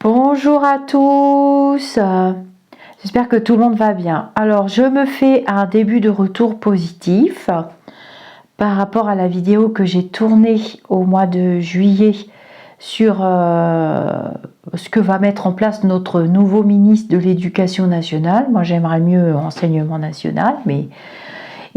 Bonjour à tous, j'espère que tout le monde va bien. Alors je me fais un début de retour positif par rapport à la vidéo que j'ai tournée au mois de juillet sur ce que va mettre en place notre nouveau ministre de l'Éducation nationale. Moi j'aimerais mieux enseignement national, mais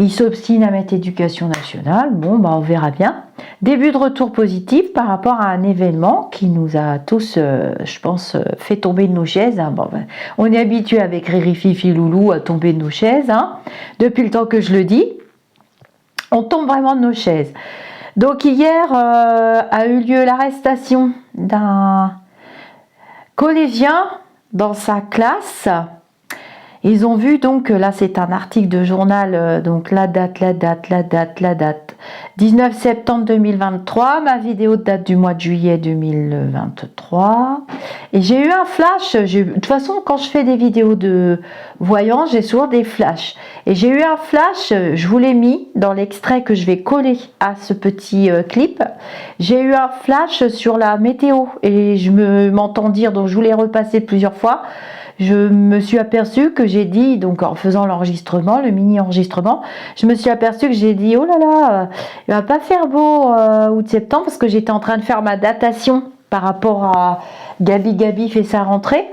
il s'obstine à mettre éducation nationale. Bon, bah on verra bien. Début de retour positif par rapport à un événement qui nous a tous, je pense, fait tomber de nos chaises. Hein. Bon, ben, on est habitué avec Riri, Fifi, Loulou à tomber de nos chaises. Hein. Depuis le temps que je le dis, on tombe vraiment de nos chaises. Donc hier a eu lieu l'arrestation d'un collégien dans sa classe. Ils ont vu donc, là c'est un article de journal, donc la date, 19 septembre 2023, ma vidéo date du mois de juillet 2023, et j'ai eu un flash, de toute façon quand je fais des vidéos de voyance, j'ai souvent des flashs, et j'ai eu un flash, je vous l'ai mis dans l'extrait que je vais coller à ce petit clip, j'ai eu un flash sur la météo, et je m'entends dire, donc je vous l'ai repassé plusieurs fois, je me suis aperçue que j'ai dit, donc en faisant l'enregistrement, le mini-enregistrement, je me suis aperçue que j'ai dit, oh là là, il va pas faire beau août-septembre, parce que j'étais en train de faire ma datation par rapport à Gabi fait sa rentrée.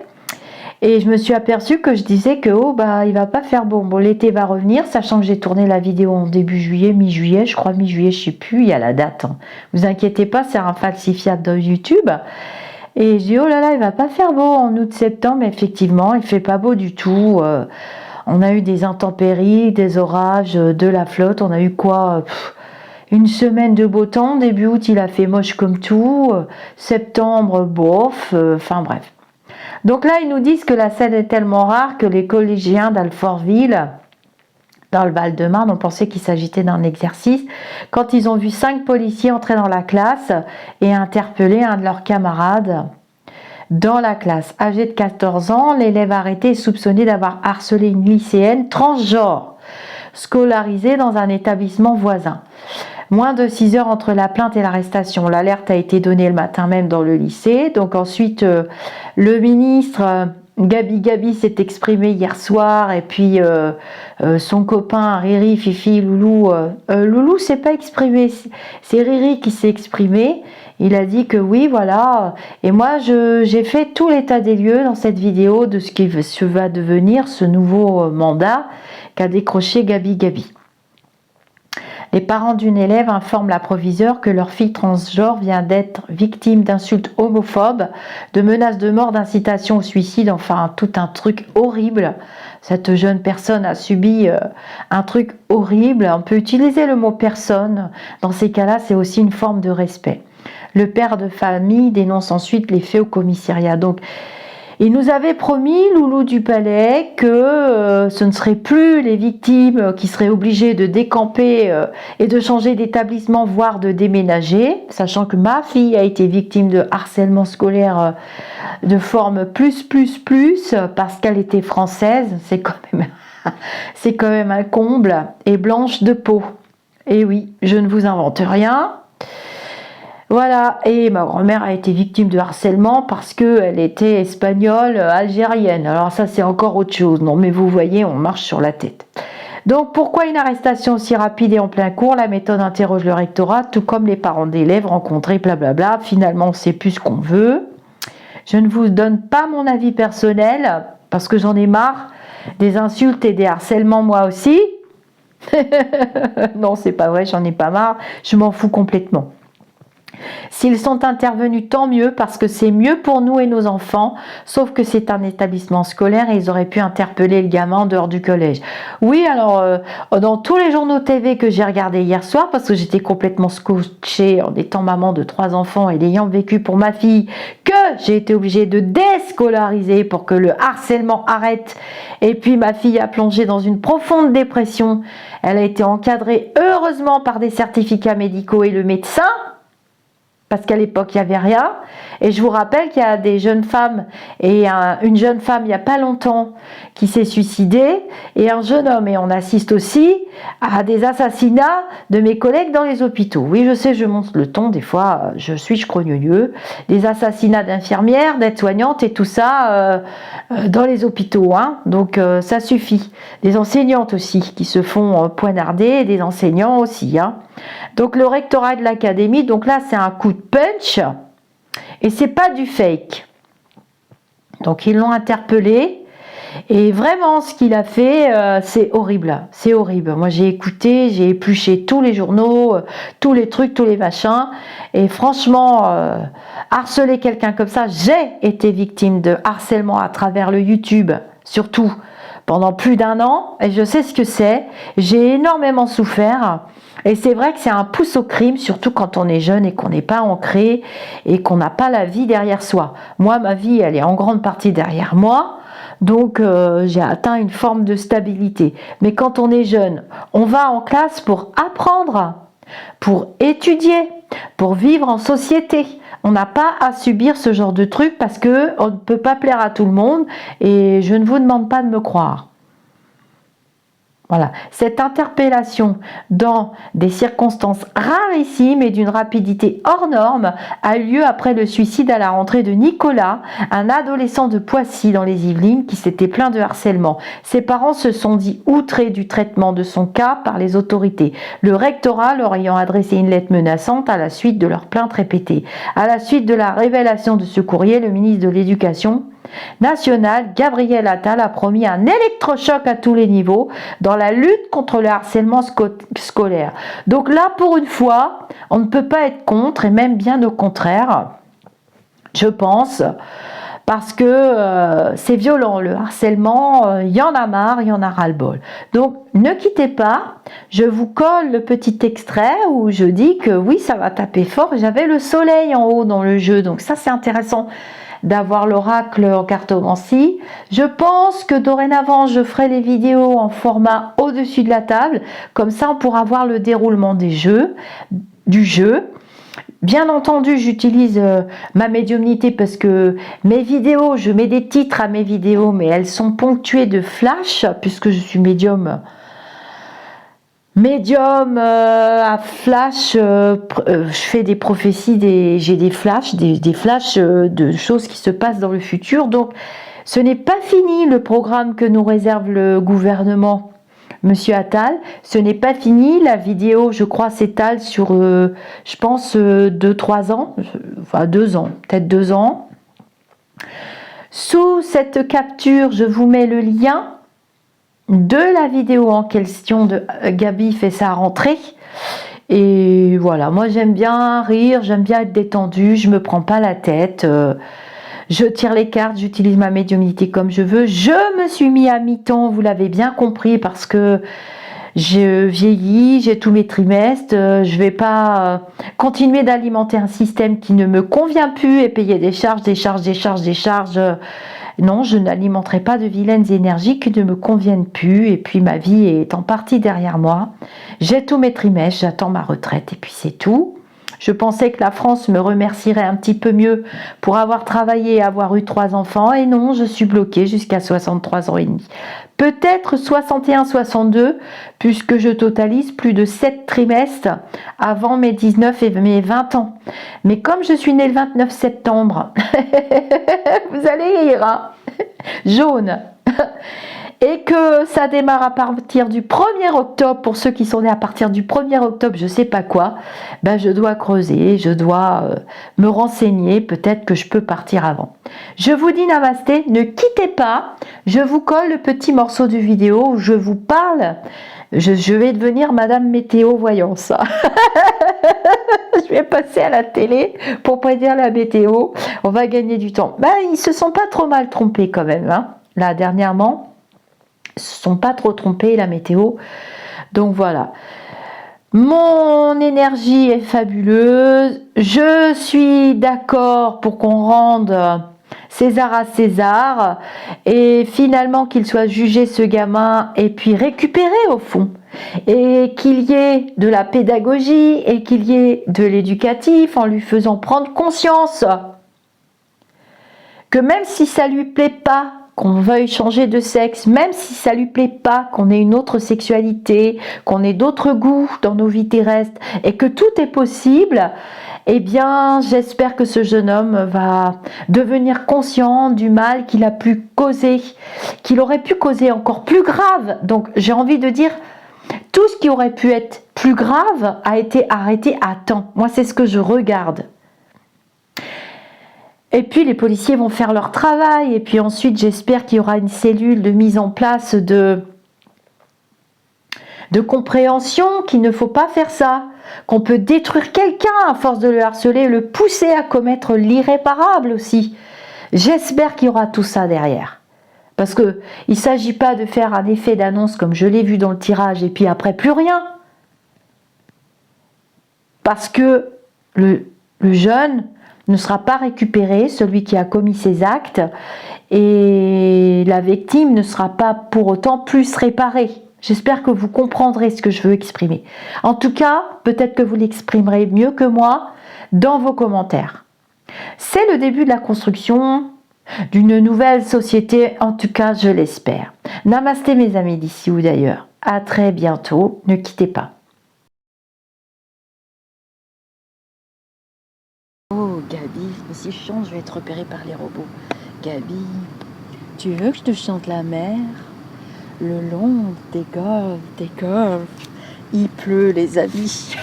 Et je me suis aperçue que je disais que oh bah il va pas faire beau. Bon, l'été va revenir, sachant que j'ai tourné la vidéo en début juillet, mi-juillet, je crois mi-juillet, je sais plus, il y a la date. Hein. Vous inquiétez pas, c'est un falsifiable de YouTube. Et je dis, oh là là, il va pas faire beau en août-septembre. Effectivement, il fait pas beau du tout. On a eu des intempéries, des orages, de la flotte. On a eu quoi une semaine de beau temps. Début août, il a fait moche comme tout. Septembre, bof. Enfin bref. Donc là, ils nous disent que la scène est tellement rare que les collégiens d'Alfortville, dans le Val-de-Marne, on pensait qu'il s'agissait d'un exercice. Quand ils ont vu 5 policiers entrer dans la classe et interpeller un de leurs camarades dans la classe. Âgé de 14 ans, l'élève arrêté est soupçonné d'avoir harcelé une lycéenne transgenre, scolarisée dans un établissement voisin. Moins de 6 heures entre la plainte et l'arrestation. L'alerte a été donnée le matin même dans le lycée. Donc ensuite, le ministre... Gabi s'est exprimé hier soir et puis son copain Riri, Fifi, Loulou, Loulou s'est pas exprimé, c'est Riri qui s'est exprimé. Il a dit que oui, voilà. Et moi, j'ai fait tout l'état des lieux dans cette vidéo de ce qui va devenir ce nouveau mandat qu'a décroché Gabi. Les parents d'une élève informent la proviseure que leur fille transgenre vient d'être victime d'insultes homophobes, de menaces de mort, d'incitation au suicide, enfin tout un truc horrible. Cette jeune personne a subi un truc horrible. On peut utiliser le mot personne. Dans ces cas-là, c'est aussi une forme de respect. Le père de famille dénonce ensuite les faits au commissariat. Donc, il nous avait promis, Loulou du Palais, que ce ne serait plus les victimes qui seraient obligées de décamper et de changer d'établissement, voire de déménager, sachant que ma fille a été victime de harcèlement scolaire de forme plus, parce qu'elle était française, c'est quand même un comble, et blanche de peau. Et oui, je ne vous invente rien. Voilà, et ma grand-mère a été victime de harcèlement parce qu'elle était espagnole, algérienne. Alors ça, c'est encore autre chose. Non, mais vous voyez, on marche sur la tête. Donc, pourquoi une arrestation aussi rapide et en plein cours? La méthode interroge le rectorat, tout comme les parents d'élèves rencontrés, blablabla. Finalement, on ne sait plus ce qu'on veut. Je ne vous donne pas mon avis personnel, parce que j'en ai marre des insultes et des harcèlements, moi aussi. Non, c'est pas vrai, j'en ai pas marre. Je m'en fous complètement. S'ils sont intervenus, tant mieux, parce que c'est mieux pour nous et nos enfants, sauf que c'est un établissement scolaire et ils auraient pu interpeller le gamin en dehors du collège. Oui, alors, dans tous les journaux TV que j'ai regardés hier soir, parce que j'étais complètement scotchée en étant maman de 3 enfants et l'ayant vécu pour ma fille, que j'ai été obligée de déscolariser pour que le harcèlement arrête, et puis ma fille a plongé dans une profonde dépression. Elle a été encadrée heureusement par des certificats médicaux et le médecin, parce qu'à l'époque, il n'y avait rien. Et je vous rappelle qu'il y a des jeunes femmes, et une jeune femme, il n'y a pas longtemps, qui s'est suicidée, et un jeune homme. Et on assiste aussi à des assassinats de mes collègues dans les hôpitaux. Oui, je sais, je monte le ton, des fois, je suis crogneux. Des assassinats d'infirmières, d'aides-soignantes, et tout ça dans les hôpitaux. Hein. Donc, ça suffit. Des enseignantes aussi, qui se font poignarder, et des enseignants aussi. Hein. Donc, le rectorat de l'académie, donc là, c'est un coup de punch. Et c'est pas du fake. Donc ils l'ont interpellé. Et vraiment, ce qu'il a fait, c'est horrible. C'est horrible. Moi, j'ai écouté, j'ai épluché tous les journaux, tous les trucs, tous les machins. Et franchement, harceler quelqu'un comme ça, j'ai été victime de harcèlement à travers le YouTube, surtout pendant plus d'1 an. Et je sais ce que c'est. J'ai énormément souffert. Et c'est vrai que c'est un pouce au crime, surtout quand on est jeune et qu'on n'est pas ancré et qu'on n'a pas la vie derrière soi. Moi, ma vie, elle est en grande partie derrière moi, donc j'ai atteint une forme de stabilité. Mais quand on est jeune, on va en classe pour apprendre, pour étudier, pour vivre en société. On n'a pas à subir ce genre de truc parce qu'on ne peut pas plaire à tout le monde et je ne vous demande pas de me croire. Voilà, cette interpellation dans des circonstances rarissimes et d'une rapidité hors norme a lieu après le suicide à la rentrée de Nicolas, un adolescent de Poissy dans les Yvelines qui s'était plaint de harcèlement. Ses parents se sont dit outrés du traitement de son cas par les autorités, le rectorat leur ayant adressé une lettre menaçante à la suite de leurs plaintes répétées. À la suite de la révélation de ce courrier, le ministre de l'Éducation nationale, Gabriel Attal, a promis un électrochoc à tous les niveaux dans la lutte contre le harcèlement scolaire. Donc là, pour une fois, on ne peut pas être contre, et même bien au contraire, je pense, parce que c'est violent, le harcèlement, il y en a marre, il y en a ras-le-bol. Donc ne quittez pas, je vous colle le petit extrait où je dis que oui, ça va taper fort. J'avais le soleil en haut dans le jeu, donc ça c'est intéressant d'avoir l'oracle en cartomancie. Je pense que dorénavant, je ferai les vidéos en format au-dessus de la table. Comme ça, on pourra voir le déroulement du jeu. Bien entendu, j'utilise ma médiumnité parce que mes vidéos, je mets des titres à mes vidéos, mais elles sont ponctuées de flash, puisque je suis médium à flash, je fais des prophéties, j'ai des flashs, des flashs de choses qui se passent dans le futur. Donc ce n'est pas fini le programme que nous réserve le gouvernement, Monsieur Attal. Ce n'est pas fini, la vidéo je crois s'étale sur je pense 2-3 ans, enfin 2 ans, peut-être 2 ans. Sous cette capture je vous mets le lien de la vidéo en question de Gabi fait sa rentrée. Et voilà, moi j'aime bien rire, j'aime bien être détendue, je me prends pas la tête, je tire les cartes, j'utilise ma médiumnité comme je veux. Je me suis mis à mi-temps, vous l'avez bien compris, parce que je vieillis, j'ai tous mes trimestres, je vais pas continuer d'alimenter un système qui ne me convient plus et payer des charges. Non, je n'alimenterai pas de vilaines énergies qui ne me conviennent plus. Et puis ma vie est en partie derrière moi. J'ai tous mes trimestres, j'attends ma retraite et puis c'est tout. Je pensais que la France me remercierait un petit peu mieux pour avoir travaillé et avoir eu 3 enfants. Et non, je suis bloquée jusqu'à 63 ans et demi. Peut-être 61, 62, puisque je totalise plus de 7 trimestres avant mes 19 et mes 20 ans. Mais comme je suis née le 29 septembre, vous allez rire, hein, jaune, et que ça démarre à partir du 1er octobre, pour ceux qui sont nés à partir du 1er octobre, je sais pas quoi, ben je dois creuser, je dois me renseigner, peut-être que je peux partir avant. Je vous dis namasté, ne quittez pas, je vous colle le petit morceau de vidéo où je vous parle, je vais devenir Madame Météo Voyance. Je vais passer à la télé pour prédire la météo, on va gagner du temps. Ben, ils se sont pas trop mal trompés quand même, hein, là dernièrement. Ils se sont pas trop trompés, la météo. Donc voilà. Mon énergie est fabuleuse. Je suis d'accord pour qu'on rende César à César. Et finalement qu'il soit jugé, ce gamin, et puis récupéré au fond. et qu'il y ait de la pédagogie et qu'il y ait de l'éducatif en lui faisant prendre conscience que même si ça lui plaît pas qu'on veuille changer de sexe, même si ça lui plaît pas qu'on ait une autre sexualité, qu'on ait d'autres goûts dans nos vies terrestres et que tout est possible, eh bien j'espère que ce jeune homme va devenir conscient du mal qu'il a pu causer, qu'il aurait pu causer encore plus grave. Donc j'ai envie de dire, tout ce qui aurait pu être plus grave a été arrêté à temps. Moi c'est ce que je regarde. Et puis les policiers vont faire leur travail et puis ensuite j'espère qu'il y aura une cellule de mise en place de compréhension qu'il ne faut pas faire ça, qu'on peut détruire quelqu'un à force de le harceler, le pousser à commettre l'irréparable aussi. J'espère qu'il y aura tout ça derrière. Parce qu'il ne s'agit pas de faire un effet d'annonce comme je l'ai vu dans le tirage et puis après plus rien. Parce que le jeune ne sera pas récupéré, celui qui a commis ces actes, et la victime ne sera pas pour autant plus réparée. J'espère que vous comprendrez ce que je veux exprimer. En tout cas, peut-être que vous l'exprimerez mieux que moi dans vos commentaires. C'est le début de la construction d'une nouvelle société, en tout cas je l'espère. Namasté mes amis d'ici ou d'ailleurs. À très bientôt, ne quittez pas. Oh Gabi, si je chante, je vais être repérée par les robots. Gabi, tu veux que je te chante la mer? Le long des golfes, il pleut les amis.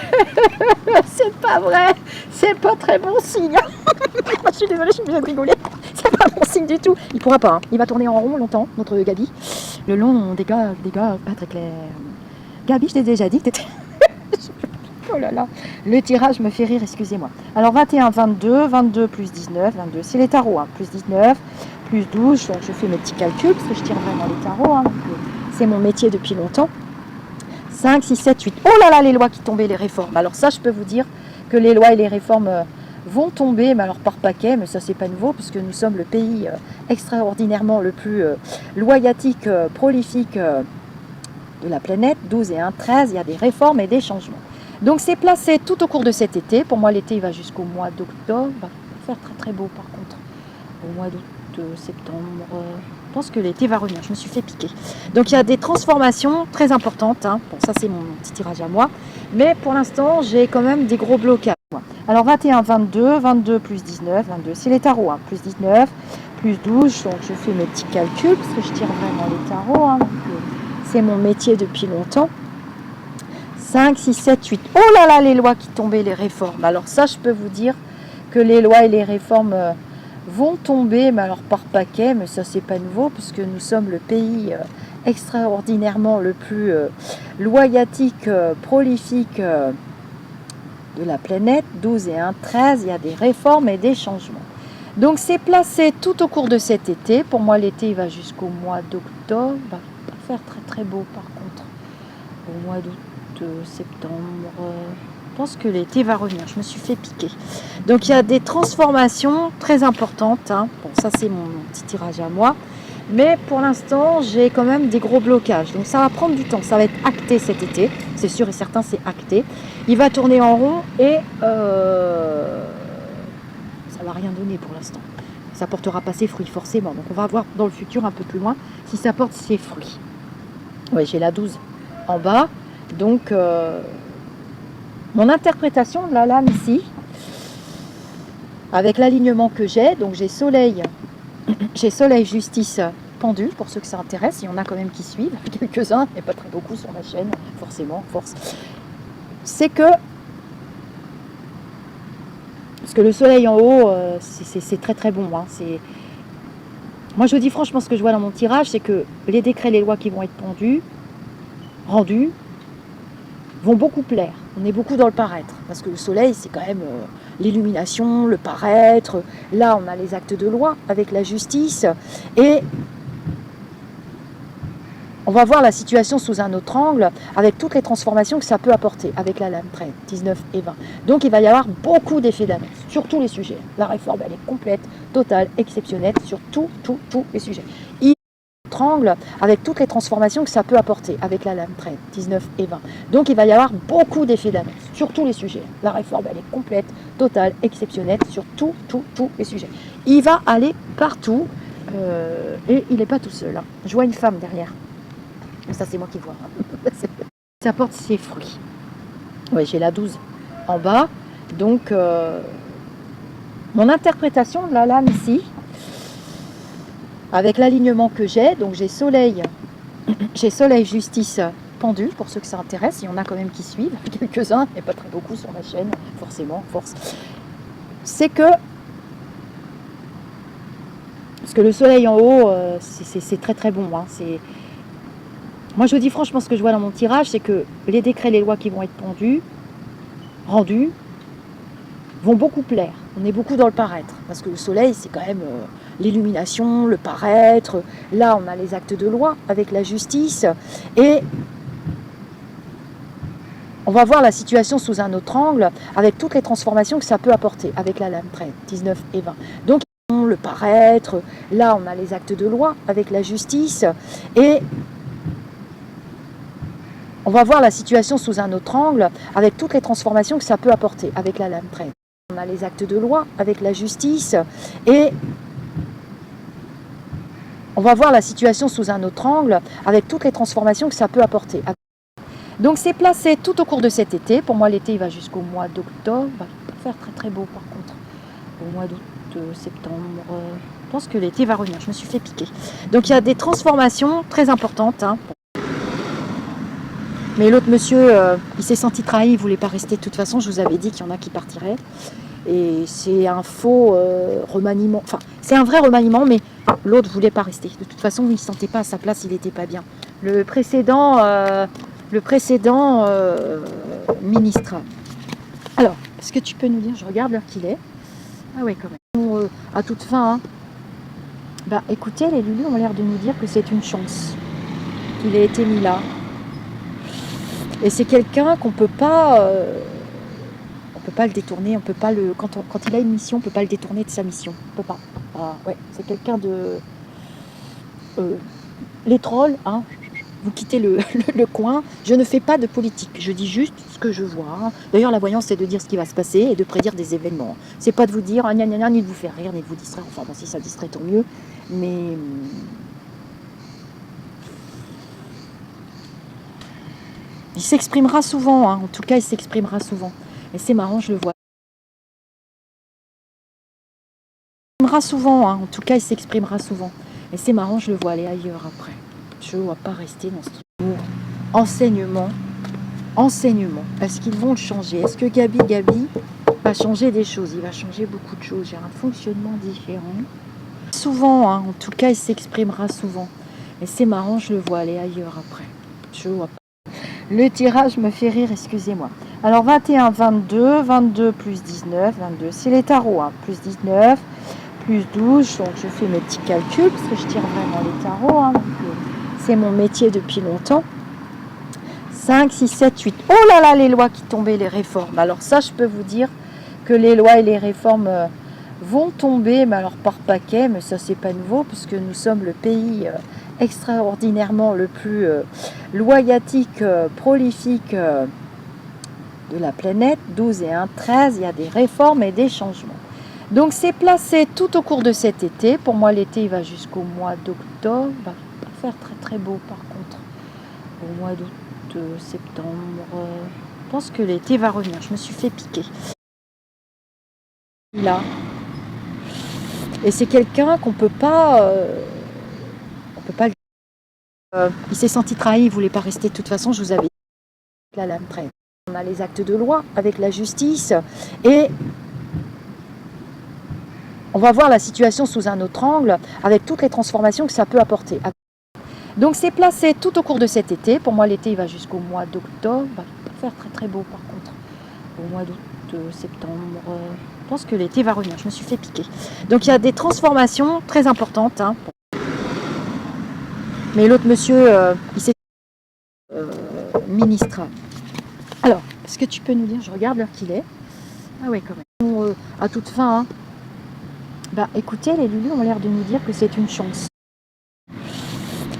C'est pas vrai, c'est pas très bon signe. Je suis désolée, je suis obligée de rigoler. C'est pas bon signe du tout. Il pourra pas, hein. Il va tourner en rond longtemps, notre Gabi. Le long des golfes, pas très clair. Gabi, je t'ai déjà dit que t'étais... Oh là là, le tirage me fait rire, excusez-moi. Alors 21, 22, 22 plus 19, 22, c'est les tarots, hein. Plus 19, plus 12, donc je fais mes petits calculs, parce que je tire vraiment les tarots, hein. C'est mon métier depuis longtemps. 5, 6, 7, 8. Oh là là, les lois qui tombaient, les réformes. Alors ça, je peux vous dire que les lois et les réformes vont tomber, mais alors par paquet, mais ça c'est pas nouveau, puisque nous sommes le pays extraordinairement le plus loyatique, prolifique de la planète. 12 et 1, 13, il y a des réformes et des changements. Donc c'est placé tout au cours de cet été. Pour moi, l'été, il va jusqu'au mois d'octobre. Il va faire très très beau par contre. Au mois d'août, septembre. Je pense que l'été va revenir. Je me suis fait piquer. Donc il y a des transformations très importantes, hein. Bon, ça c'est mon petit tirage à moi. Mais pour l'instant, j'ai quand même des gros blocages. Alors 21, 22, 22 plus 19, 22, c'est les tarots. Hein. Plus 19, plus 12. Donc je fais mes petits calculs parce que je tire vraiment les tarots. Hein. C'est mon métier depuis longtemps. 5, 6, 7, 8. Oh là là, les lois qui tombaient, les réformes. Alors ça, je peux vous dire que les lois et les réformes vont tomber, mais alors par paquet, mais ça, c'est pas nouveau, puisque nous sommes le pays extraordinairement le plus loyatique, prolifique de la planète. 12 et 1, 13, il y a des réformes et des changements. Donc c'est placé tout au cours de cet été. Pour moi, l'été, il va jusqu'au mois d'octobre. Il va pas faire très très beau, par contre, au mois d'août. Septembre, je pense que l'été va revenir. Je me suis fait piquer. Donc il y a des transformations très importantes, hein. Bon, ça c'est mon petit tirage à moi, mais pour l'instant j'ai quand même des gros blocages, donc ça va prendre du temps. Ça va être acté cet été, c'est sûr et certain, c'est acté. Il va tourner en rond et ça va rien donner pour l'instant. Ça portera pas ses fruits forcément, donc on va voir dans le futur un peu plus loin si ça porte ses fruits. Oui, j'ai la 12 en bas. Donc, mon interprétation de la lame ici, avec l'alignement que j'ai, donc j'ai soleil, justice, pendule, pour ceux que ça intéresse, il y en a quand même qui suivent, quelques-uns, mais pas très beaucoup sur ma chaîne, forcément, force. C'est que, parce que le soleil en haut, c'est très très bon, hein, moi je vous dis franchement, ce que je vois dans mon tirage, c'est que les décrets, les lois qui vont être rendus, vont beaucoup plaire. On est beaucoup dans le paraître, parce que le soleil, c'est quand même l'illumination, le paraître. Là, on a les actes de loi avec la justice, et on va voir la situation sous un autre angle, avec toutes les transformations que ça peut apporter, avec la lame 13, 19 et 20. Donc, il va y avoir beaucoup d'effets d'annonce, sur tous les sujets. La réforme, elle est complète, totale, exceptionnelle, sur tous les sujets. angle avec toutes les transformations que ça peut apporter avec la lame 13, 19 et 20. Donc il va y avoir beaucoup d'effets d'annonce sur tous les sujets. La réforme, elle est complète, totale, exceptionnelle sur tous les sujets. Il va aller partout et il n'est pas tout seul. Hein. Je vois une femme derrière. Ça, c'est moi qui vois. Hein. Ça porte ses fruits. Oui, j'ai la 12 en bas. Donc, mon interprétation de la lame ici, avec l'alignement que j'ai, donc j'ai soleil, justice pendu, pour ceux que ça intéresse, il y en a quand même qui suivent, quelques-uns, mais pas très beaucoup sur ma chaîne, forcément, force. C'est que, parce que le soleil en haut, c'est très très bon. Hein, moi je vous dis franchement, ce que je vois dans mon tirage, c'est que les décrets, les lois qui vont être rendus, vont beaucoup plaire. On est beaucoup dans le paraître, parce que le soleil, c'est quand même l'illumination, le paraître. Là, on a les actes de loi avec la justice, et on va voir la situation sous un autre angle, avec toutes les transformations que ça peut apporter, avec la lame 13, 19 et 20. Donc, le paraître, là, on a les actes de loi avec la justice, et on va voir la situation sous un autre angle, avec toutes les transformations que ça peut apporter, avec la lame 13. On a les actes de loi avec la justice, et on va voir la situation sous un autre angle, avec toutes les transformations que ça peut apporter. Donc c'est placé tout au cours de cet été. Pour moi, l'été, il va jusqu'au mois d'octobre. Il va faire très très beau par contre. Au mois d'août, septembre. Je pense que l'été va revenir. Je me suis fait piquer. Donc il y a des transformations très importantes. Hein. Mais l'autre monsieur, il s'est senti trahi. Il ne voulait pas rester. De toute façon, je vous avais dit qu'il y en a qui partiraient. Et c'est un faux remaniement. Enfin, c'est un vrai remaniement, mais l'autre ne voulait pas rester. De toute façon, il ne se sentait pas à sa place. Il n'était pas bien. Le précédent ministre. Alors, est-ce que tu peux nous dire, je regarde l'heure qu'il est. Ah oui, quand même. À toute fin, hein. Bah écoutez, les Lulus ont l'air de nous dire que c'est une chance qu'il ait été mis là. Et c'est quelqu'un qu'on peut pas le détourner, on peut pas le quand il a une mission, on peut pas le détourner de sa mission. On peut pas. Ah, ouais, c'est quelqu'un de les trolls, hein. Vous quittez le coin. Je ne fais pas de politique. Je dis juste ce que je vois. Hein. D'ailleurs, la voyance, c'est de dire ce qui va se passer et de prédire des événements. C'est pas de vous dire gna gna gna, ni de vous faire rire, ni de vous distraire. Enfin, bon, si ça distrait, tant mieux. Mais il s'exprimera souvent. Hein. En tout cas, il s'exprimera souvent. Et c'est marrant, je le vois. Il s'exprimera souvent. Hein. En tout cas, il s'exprimera souvent. Et c'est marrant, je le vois aller ailleurs après. Je ne vois pas rester dans ce truc. Enseignement. Est-ce qu'ils vont le changer? Est-ce que Gabi va changer des choses? Il va changer beaucoup de choses. J'ai un fonctionnement différent. Souvent, hein, en tout cas, il s'exprimera souvent. Et c'est marrant, je le vois aller ailleurs après. Je vois pas. Le tirage me fait rire, excusez-moi. Alors 21, 22, 22 plus 19, 22, c'est les tarots. Hein, plus 19, plus 12. Donc je fais mes petits calculs parce que je tire vraiment les tarots. Hein, c'est mon métier depuis longtemps. 5, 6, 7, 8. Oh là là, les lois qui tombaient, les réformes. Alors ça, je peux vous dire que les lois et les réformes vont tomber, mais alors par paquet, mais ça, c'est pas nouveau, puisque nous sommes le pays extraordinairement le plus loyatique, prolifique de la planète. 12 et 1, 13, il y a des réformes et des changements. Donc c'est placé tout au cours de cet été. Pour moi, l'été, il va jusqu'au mois d'octobre. Il va faire très très beau par contre. Au mois d'août, septembre. Je pense que l'été va revenir. Je me suis fait piquer. Là. Et c'est quelqu'un qu'on peut pas... on peut pas... il s'est senti trahi, il voulait pas rester. De toute façon, je vous avais dit la lame 13. On a les actes de loi avec la justice. Et on va voir la situation sous un autre angle, avec toutes les transformations que ça peut apporter. Donc c'est placé tout au cours de cet été. Pour moi, l'été, il va jusqu'au mois d'octobre. Il va faire très très beau par contre. Au mois d'août, septembre. Je pense que l'été va revenir. Je me suis fait piquer. Donc il y a des transformations très importantes. Hein. Mais l'autre monsieur, il s'est ministre. Alors, est-ce que tu peux nous dire, je regarde l'heure qu'il est. Ah oui, quand même. À toute fin, hein. Bah écoutez, les Lulus ont l'air de nous dire que c'est une chance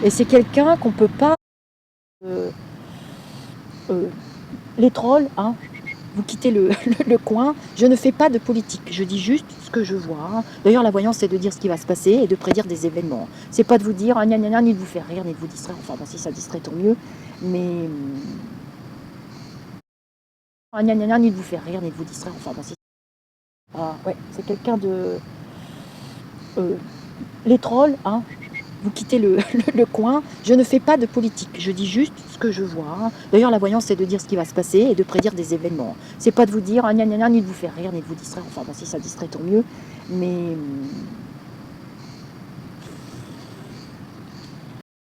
Et c'est quelqu'un qu'on peut pas... les trolls, hein, vous quittez le coin. Je ne fais pas de politique, je dis juste ce que je vois. Hein. D'ailleurs, la voyance, c'est de dire ce qui va se passer et de prédire des événements. C'est pas de vous dire, ah, gna, gna, gna, ni de vous faire rire, ni de vous distraire. Enfin, bon, si ça distrait, tant mieux. Mais... ah, gna, gna, gna, ni de vous faire rire, ni de vous distraire. Enfin, bon, si... ah, ouais, c'est quelqu'un de... les trolls, hein, vous quittez le coin. Je ne fais pas de politique, je dis juste ce que je vois. Hein. D'ailleurs, la voyance, c'est de dire ce qui va se passer et de prédire des événements. C'est pas de vous dire, ah, gna, gna, gna, ni de vous faire rire, ni de vous distraire. Enfin, bon, si ça distrait, tant mieux. Mais...